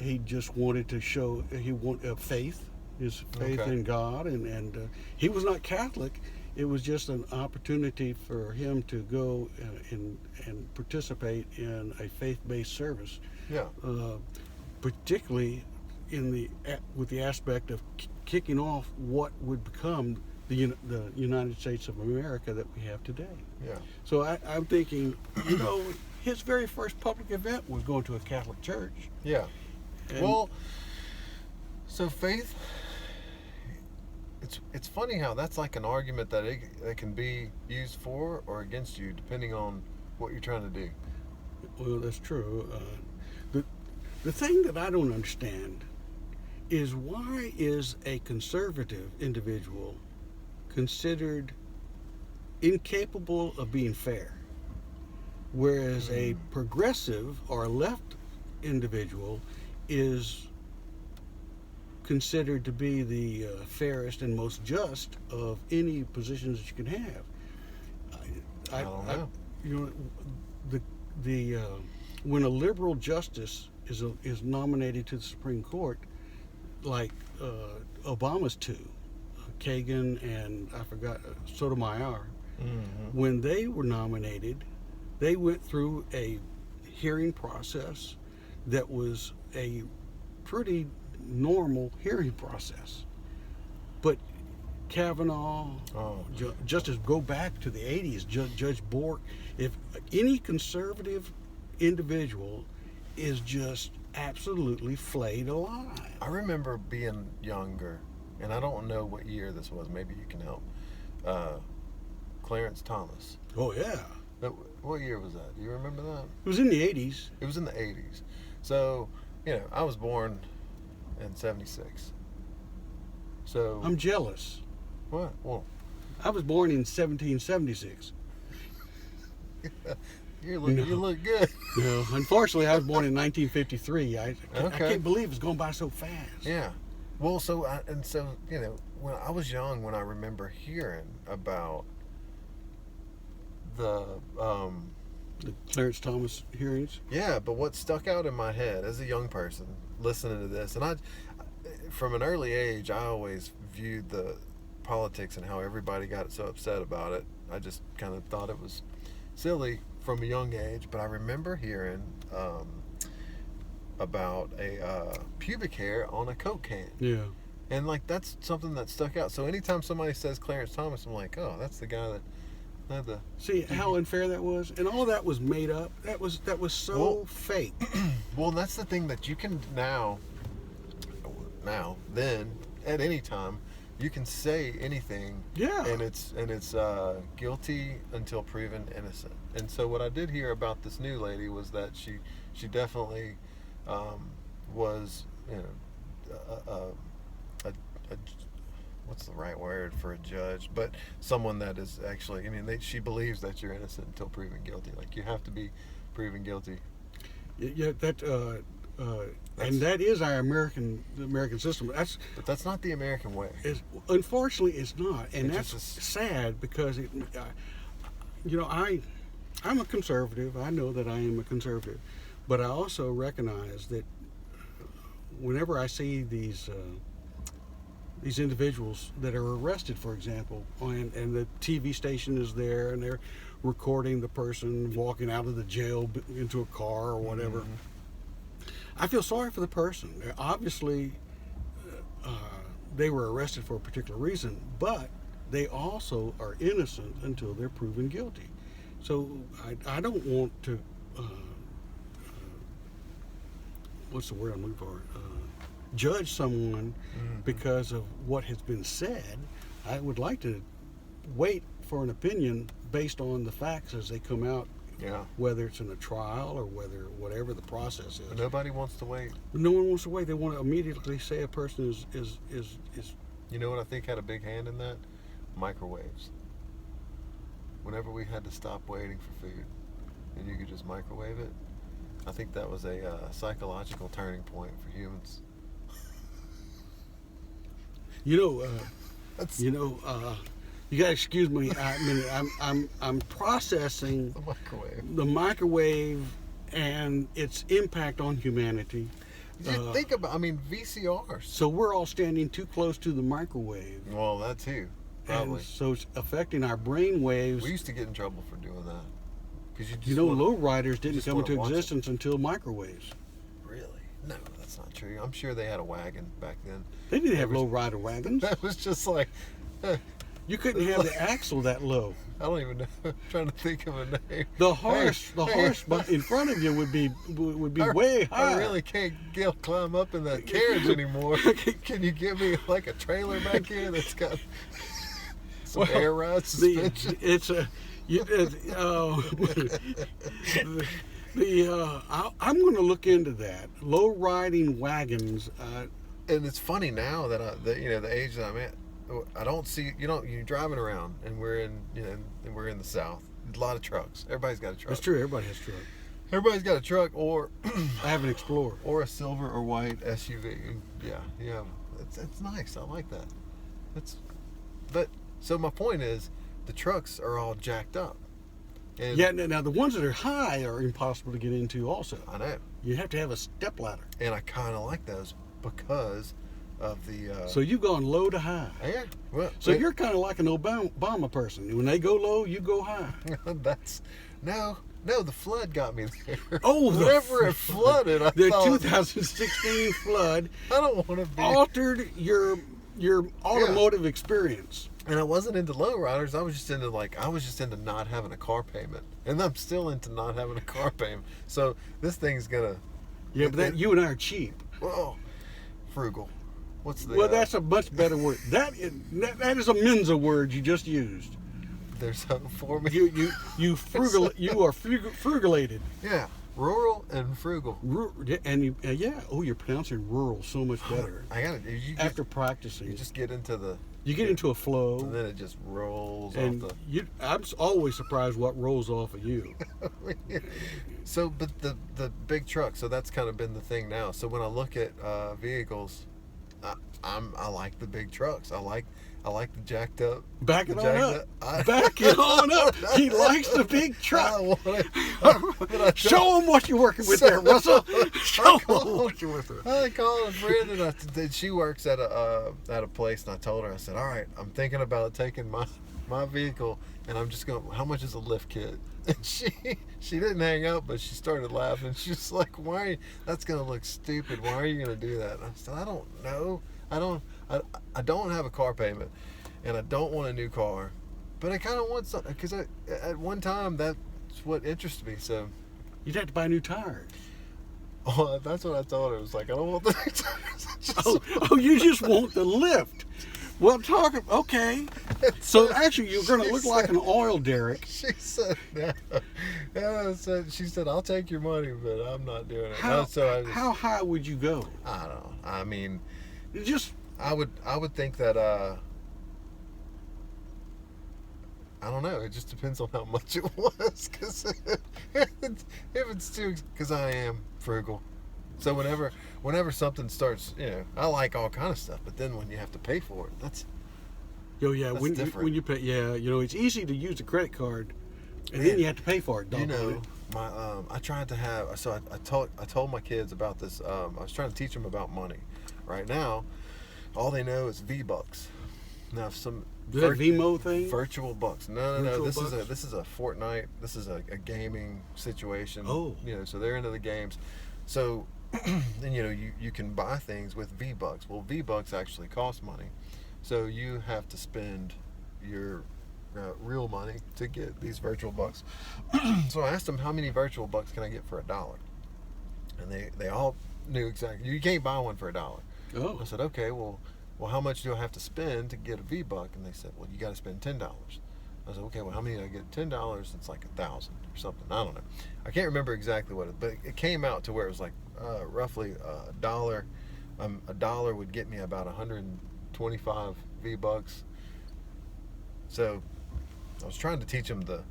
He just wanted to show faith, his faith in God, and he was not Catholic. It was just an opportunity for him to go and participate in a faith-based service. Yeah. Particularly with the aspect of kicking off what would become the United States of America that we have today. Yeah. So I'm thinking, his very first public event was going to a Catholic church. Yeah. And so faith, it's funny how that's like an argument that it can be used for or against you depending on what you're trying to do. Well, that's true. The thing that I don't understand is, why is a conservative individual considered incapable of being fair, whereas a progressive or a left individual is considered to be the fairest and most just of any positions that you can have? I don't know. When a liberal justice is nominated to the Supreme Court, like Obama's two, Kagan and I forgot Sotomayor, when they were nominated, they went through a hearing process that was a pretty normal hearing process. But Kavanaugh, Justice, go back to the 80s, Judge Bork, if any conservative individual is just absolutely flayed alive. I remember being younger, and I don't know what year this was. Maybe you can help. Clarence Thomas. Oh, yeah. What year was that? Do you remember that? It was in the 80s. It was in the 80s. So, I was born in 76. So I'm jealous. What? Well, I was born in 1776. you look good. No, unfortunately, I was born in 1953. I Okay. can't believe it's going by so fast. Yeah. Well, so you know, when I was young, when I remember hearing about the The Clarence Thomas hearings. yeah, but what stuck out in my head as a young person listening to this, and from an early age, I always viewed the politics and how everybody got so upset about it. I just kind of thought it was silly from a young age. But I remember hearing about a pubic hair on a Coke can. Yeah. And like that's something that stuck out. So anytime somebody says Clarence Thomas, I'm like, oh, that's the guy that had the. See how unfair that was, and all that was made up. That was so Well- fake. Well, that's the thing that you can then at any time you can say anything. Yeah. And it's guilty until proven innocent. And so what I did hear about this new lady was that she definitely was, you know, a what's the right word for a judge, but someone that is actually, I mean, she believes that you're innocent until proven guilty. Like you have to be proven guilty. Yeah, that and that is our American system. But that's not the American way. Unfortunately it's not, and It that's just is- sad because you know, I'm a conservative. I know that I am a conservative, but I also recognize that whenever I see these individuals that are arrested, for example, and the TV station is there and they're recording the person walking out of the jail into a car or whatever. I feel sorry for the person. Obviously, they were arrested for a particular reason, but they also are innocent until they're proven guilty. So I don't want to, what's the word I'm looking for? Judge someone because of what has been said. I would like to wait for an opinion based on the facts as they come out, Yeah. whether it's in a trial or whatever the process is. But nobody wants to wait. No one wants to wait. They want to immediately say a person is You know what I think had a big hand in that? Microwaves. Whenever we had to stop waiting for food and you could just microwave it, I think that was a psychological turning point for humans. you know That's you gotta excuse me a minute. I'm processing the microwave. the microwave and its impact on humanity. Just think about, I mean, VCRs. So we're all standing too close to the microwave, Well, that too. Probably. and so it's affecting our brain waves. We used to get in trouble for doing that. Because you just You know, wanna- lowriders didn't just come wanna into watch it. existence until microwaves. Really? No, that's not true. I'm sure they had a wagon back then. They didn't have was- lowrider wagons. That was just like, You couldn't have the axle that low. I don't even know. I'm trying to think of a name. The horse, Hey, the hey, horse in front of you would be I- way high. I really can't climb up in that carriage anymore. Can you give me like a trailer back here that's got some Well, air ride suspension? It's a. I'm going to look into that. Low riding wagons. And it's funny now that the age that I'm at, I don't see you're driving around and we're in the South. A lot of trucks. Everybody's got a truck. That's true. Everybody has truck. Everybody's got a truck or I have an Explorer. or a silver or white SUV. Yeah. It's nice. I like that. So my point is, the trucks are all jacked up. And Yeah. Now the ones that are high are impossible to get into. Also, I know. you have to have a step ladder. And I kind of like those because of the. So you've gone low to high. Yeah. Well, So you're kind of like an Obama person. When they go low, you go high. that's no. The flood got me there. Oh, the whenever it flooded, I The thought 2016 flood I don't want to be. altered your automotive experience. And I wasn't into lowriders. I was just into not having a car payment, and I'm still into not having a car payment. So this thing's gonna. Yeah, but you and I are cheap. Whoa, frugal. What's the? Well, that's a much better word. That is a Mensa word you just used. There's something for me. You are frugalated. Yeah, rural and frugal. And you're pronouncing rural so much better I got it. after practicing. You just get into the. You get into a flow, And then it just rolls and off I'm always surprised what rolls off of you. the. So, but the big truck. So that's kind of been the thing now. So when I look at vehicles, I like the big trucks. I like the jacked up. Back it the on jacked up. Back it on up. He likes the big truck. Show him what you're working with there, Russell. Show him what you're working with. I called a friend and she works at a place, and I told her, I said, all right, I'm thinking about taking my vehicle, and I'm just going, how much is a lift kit? And she didn't hang up, but she started laughing. She's like, why? That's going to look stupid. Why are you going to do that? And I said, I don't know. I don't have a car payment, and I don't want a new car, but I kind of want something, because at one time that's what interested me. So you'd have to buy new tires. Oh, that's what I told her. I was like, I don't want the new tires. Oh, you just want the lift. Well, okay. So actually, you're going to look like an oil derrick. She said, no. Yeah, she said, I'll take your money, but I'm not doing it. How high would you go? I don't know. I mean, I would think that I don't know. It just depends on how much it was, because if it's too, because I am frugal. So whenever something starts, I like all kind of stuff, but then when you have to pay for it, that's different. When you pay, it's easy to use a credit card, and then you have to pay for it. I tried to have. So I told my kids about this. I was trying to teach them about money. Right now, all they know is V-Bucks. Now some Vimo thing, virtual bucks. No. This is a Fortnite. This is a gaming situation. Oh, so they're into the games. So, and you can buy things with V-Bucks. Well, V-Bucks actually cost money, so you have to spend your real money to get these virtual bucks. So I asked them, how many virtual bucks can I get for $1? And they all knew exactly. You can't buy one for $1. Oh. I said, okay, well, how much do I have to spend to get a V-Buck? And they said, well, you got to spend $10. I said, okay, well, how many do I get? $10, it's like 1,000 or something. I don't know. I can't remember exactly but it came out to where it was like roughly $1. $1 would get me about 125 V-Bucks. So I was trying to teach them the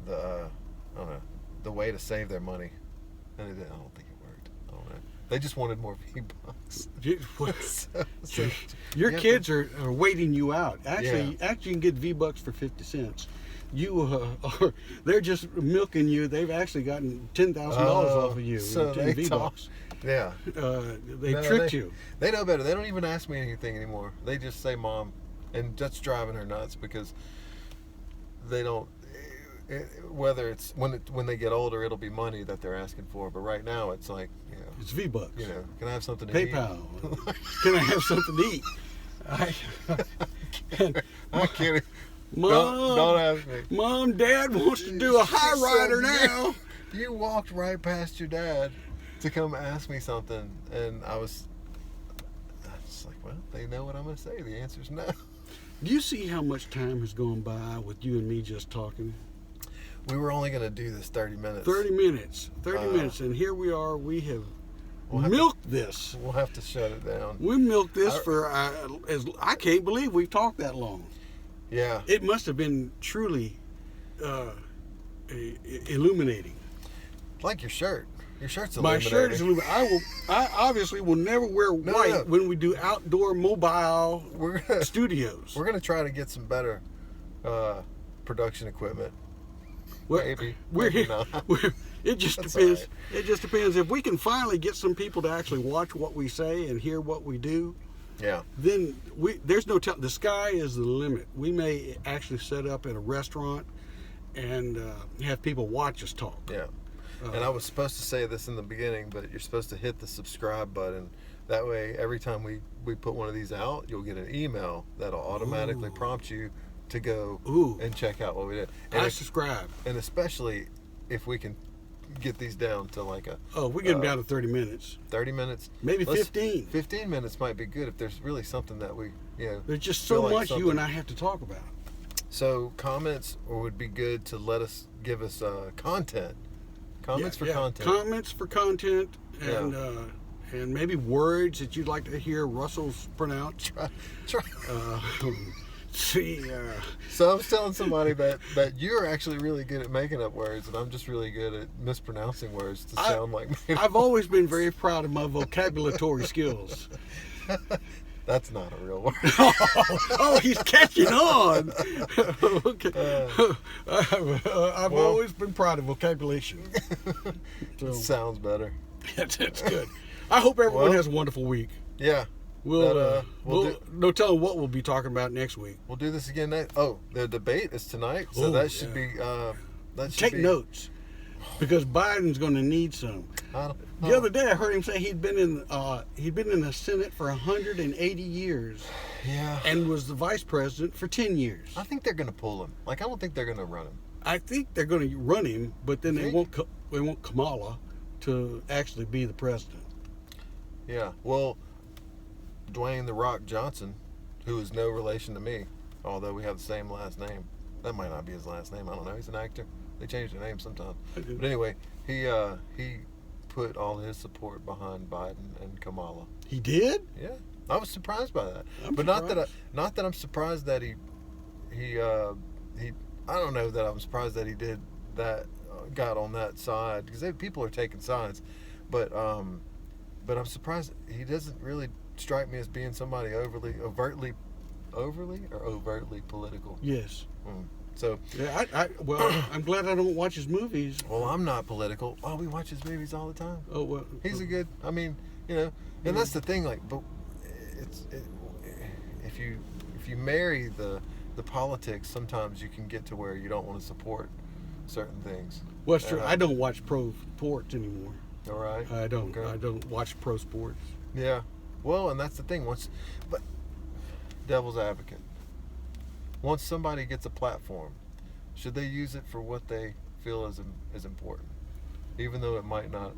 I don't know, the way to save their money, and I don't think it worked. I don't know. They just wanted more V-Bucks. Your kids are waiting you out. Actually, you can get V-Bucks for 50 cents. They're just milking you. They've actually gotten $10,000 off of you. So they V-Bucks. Yeah. They tricked you. They know better. They don't even ask me anything anymore. They just say "Mom," and that's driving her nuts, because they don't. Whether it's when they get older, it'll be money that they're asking for. But right now, it's like, it's V-Bucks. Can I have something to PayPal. Can I have something to eat? I can't. Mom, don't ask me. Mom, Dad wants to do a high rider now. You walked right past your dad to come ask me something, and I was just like, well, they know what I'm going to say. The answer's no. Do you see how much time has gone by with you and me just talking? We were only going to do this 30 minutes. 30 minutes. 30 minutes, and here we are. We have milked this. We'll have to shut it down. We milked this for I can't believe we've talked that long. Yeah. It must have been truly illuminating. Like your shirt. Your shirt's My illuminating. shirt is illuminating. I obviously will never wear white when we do outdoor mobile studios. We're going to try to get some better production equipment. Maybe not. It just depends. Right. It just depends. If we can finally get some people to actually watch what we say and hear what we do, then there's no the sky is the limit. We may actually set up at a restaurant and have people watch us talk. Yeah. And I was supposed to say this in the beginning, but you're supposed to hit the subscribe button. That way, every time we put one of these out, you'll get an email that'll automatically prompt you to go and check out what we did. And I subscribe. And especially if we can get these down to like we get them down to 30 minutes. 30 minutes. Maybe 15. 15 minutes might be good if there's really something that we, There's just so much you and I have to talk about. So comments would be good to give us content. Comments for content. Comments for content, and maybe words that you'd like to hear Russell's pronounce. Try. See. So I was telling somebody that you're actually really good at making up words, and I'm just really good at mispronouncing words to sound like me. I've always been very proud of my vocabulary skills. That's not a real word. Oh, he's catching on. Okay. I've always been proud of vocabulation. So, Sounds better. that's good. I hope everyone has a wonderful week. Yeah. We'll do, no telling what we'll be talking about next week. we'll do this again next. Oh, the debate is tonight, so that should be. Take notes, because Biden's going to need some. The other day, I heard him say he'd been in the Senate for 180 years. Yeah. And was the vice president for 10 years. I think they're going to pull him. Like, I don't think they're going to run him. I think they're going to run him, but then they want Kamala to actually be the president. Yeah. Well, Dwayne "The Rock" Johnson, who is no relation to me, although we have the same last name. That might not be his last name. I don't know. He's an actor. They change their name sometimes. But anyway, he put all his support behind Biden and Kamala. He did? Yeah, I was surprised by that. But not that I'm surprised that he I don't know that I'm surprised that he did that, got on that side, because people are taking sides, but I'm surprised he doesn't really strike me as being somebody overtly political. Yes. So yeah, I'm glad I don't watch his movies. Well, I'm not political. Oh, we watch his movies all the time. Oh well, he's a good. I mean, and that's the thing. Like, but if you marry the politics, sometimes you can get to where you don't want to support certain things. Well, it's true. I don't watch pro sports anymore. All right. I don't. Okay. I don't watch pro sports. Yeah. Well, and that's the thing. But devil's advocate. Once somebody gets a platform, should they use it for what they feel is important, even though it might not?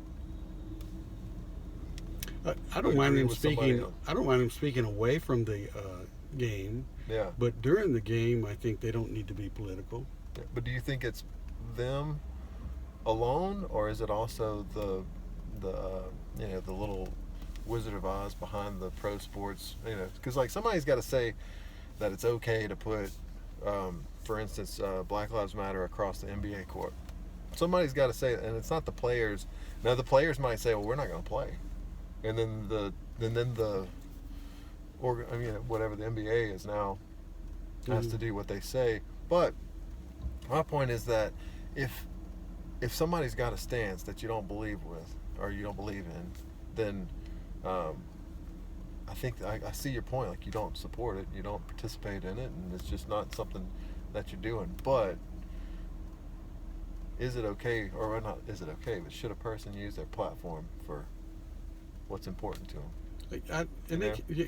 I don't mind him speaking. I don't mind him speaking away from the game. Yeah. But during the game, I think they don't need to be political. Yeah. But do you think it's them alone, or is it also the little Wizard of Oz behind the pro sports? Because like somebody's got to say that it's okay to put, for instance, Black Lives Matter across the NBA court. Somebody's got to say it, and it's not the players. Now the players might say, "Well, we're not going to play," and then whatever the NBA is now has to do what they say. But my point is that if somebody's got a stance that you don't believe with or you don't believe in, then I think I see your point. Like, you don't support it, you don't participate in it, and it's just not something that you're doing. But is it okay, or not? Is it okay? But should a person use their platform for what's important to them?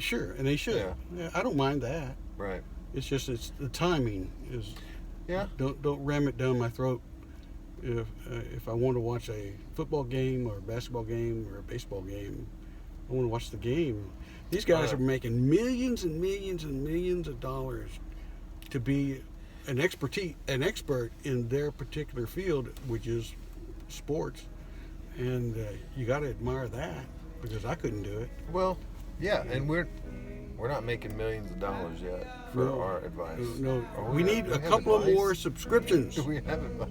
Sure, and they should. Yeah, I don't mind that. Right. It's just the timing is. Yeah. Don't ram it down my throat. If I want to watch a football game or a basketball game or a baseball game, I want to watch the game. These guys are making millions and millions and millions of dollars to be an expert in their particular field, which is sports, and you got to admire that, because I couldn't do it. Well, yeah, and we're not making millions of dollars yet for our advice. No, we need a couple of more subscriptions. Do we have advice?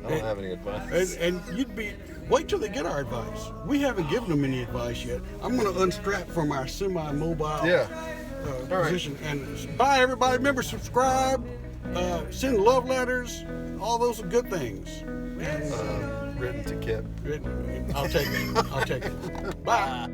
I don't have any advice. And wait till they get our advice. We haven't given them any advice yet. I'm going to unstrap from our semi-mobile position. And bye, everybody. Remember, subscribe, send love letters. All those are good things. And, written to Kip. I'll take it. Bye.